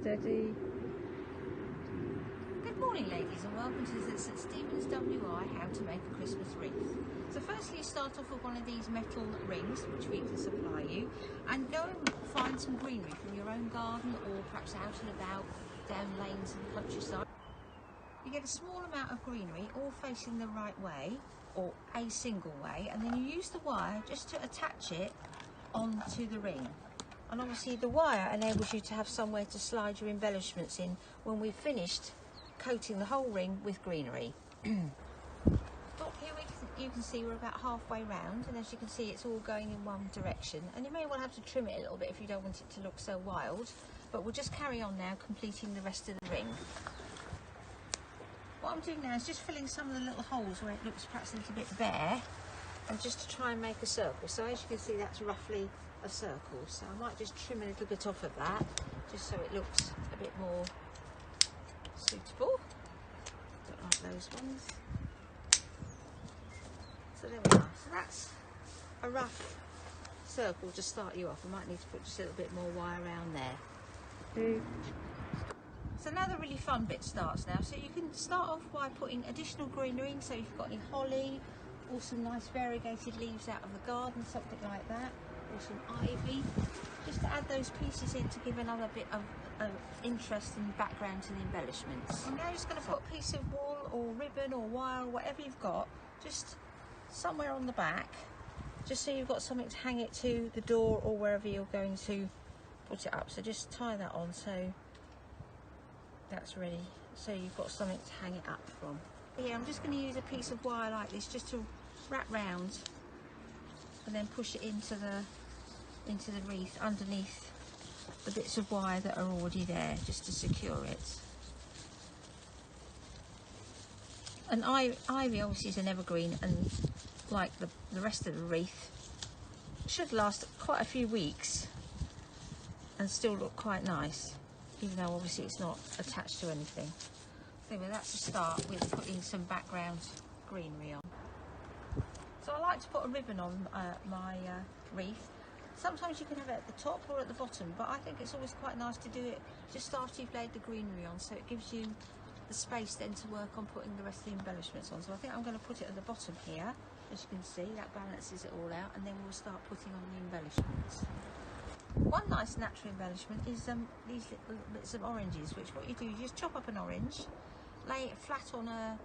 Steady. Good morning, ladies, and welcome to the St Stephen's WI How to Make a Christmas Wreath. So firstly, you start off with one of these metal rings, which we can supply you, and go and find some greenery from your own garden or perhaps out and about down lanes and countryside. You get a small amount of greenery, all facing the right way, or a single way, and then you use the wire just to attach it onto the ring. And obviously the wire enables you to have somewhere to slide your embellishments in when we've finished coating the whole ring with greenery. But here you can see we're about halfway round, and as you can see it's all going in one direction, and you may well have to trim it a little bit if you don't want it to look so wild, but we'll just carry on now completing the rest of the ring. What I'm doing now is just filling some of the little holes where it looks perhaps a little bit bare, and just to try and make a circle. So as you can see, that's roughly a circle, so I might just trim a little bit off of that just so it looks a bit more suitable. Don't like those ones. So there we are. So that's a rough circle to start you off. I might need to put just a little bit more wire around there. So now the really fun bit starts now. So you can start off by putting additional greenery, so if you've got any holly or some nice variegated leaves out of the garden, something like that, or some ivy, just to add those pieces in to give another bit of interest and background to the embellishments. I'm now just going to put a piece of wool or ribbon or wire or whatever you've got just somewhere on the back, just so you've got something to hang it to the door or wherever you're going to put it up. So just tie that on so that's ready, so you've got something to hang it up from. Here I'm just going to use a piece of wire like this just to wrap round and then push it into the wreath underneath the bits of wire that are already there, just to secure it. And ivy obviously is an evergreen, and like the rest of the wreath, should last quite a few weeks and still look quite nice, even though obviously it's not attached to anything. So anyway, that's a start with putting some background greenery on. So I like to put a ribbon on my wreath. Sometimes you can have it at the top or at the bottom, but I think it's always quite nice to do it just after you've laid the greenery on, so it gives you the space then to work on putting the rest of the embellishments on. So I think I'm going to put it at the bottom here, as you can see, that balances it all out, and then we'll start putting on the embellishments. One nice natural embellishment is these little bits of oranges, which what you do is you just chop up an orange, lay it flat on a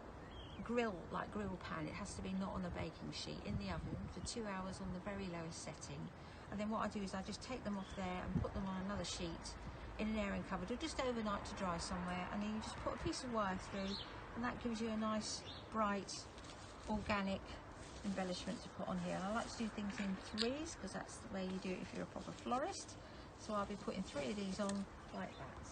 grill pan. It has to be not on a baking sheet, in the oven for 2 hours on the very lowest setting. And then what I do is I just take them off there and put them on another sheet in an airing cupboard, or just overnight to dry somewhere, and then you just put a piece of wire through, and that gives you a nice bright organic embellishment to put on here. And I like to do things in threes because that's the way you do it if you're a proper florist. So I'll be putting 3 of these on like that.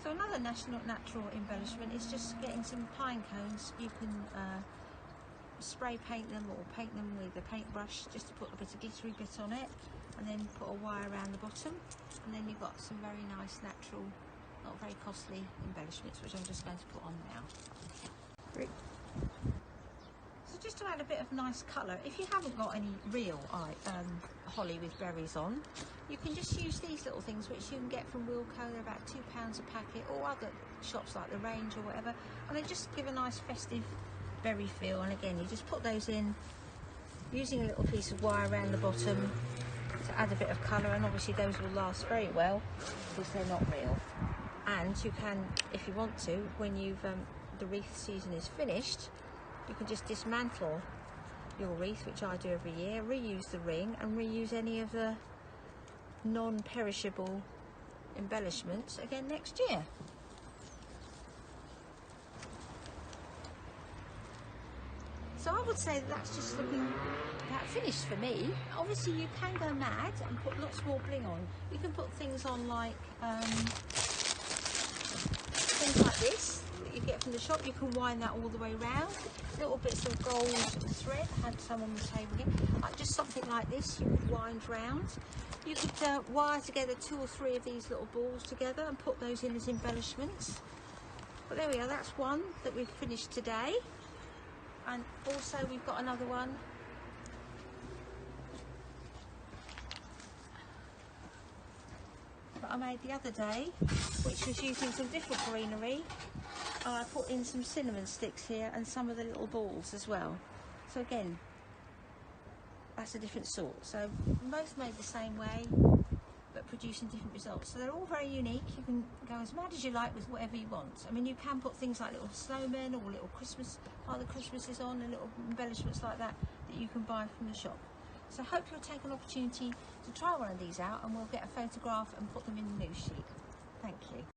So another natural embellishment is just getting some pine cones. You can spray paint them or paint them with a paintbrush just to put a bit of glittery bit on it, and then put a wire around the bottom, and then you've got some very nice natural, not very costly embellishments, which I'm just going to put on now. Great. So just to add a bit of nice colour, if you haven't got any real holly with berries on, you can just use these little things which you can get from Wilko. They're about £2 a packet, or other shops like the Range or whatever, and they just give a nice festive berry feel. And again, you just put those in using a little piece of wire around the bottom to add a bit of colour, and obviously those will last very well because they're not real. And you can, if you want to, when you've the wreath season is finished, you can just dismantle your wreath, which I do every year, reuse the ring and reuse any of the non-perishable embellishments again next year. So I would say that's just looking about finished for me. Obviously you can go mad and put lots more bling on. You can put things on like things like this that you get from the shop. You can wind that all the way round. Little bits of gold thread. I had some on the table here. Like just something like this you could wind round. You could wire together 2 or 3 of these little balls together and put those in as embellishments. But there we are, that's one that we've finished today. And also we've got another one that I made the other day, which was using some different greenery. I put in some cinnamon sticks here and some of the little balls as well. So again, that's a different sort. So both made the same way, but producing different results. So they're all very unique. You can go as mad as you like with whatever you want. I mean, you can put things like little snowmen or little Christmas, Father Christmases on, and little embellishments like that that you can buy from the shop. So I hope you'll take an opportunity to try one of these out, and we'll get a photograph and put them in the news sheet. Thank you.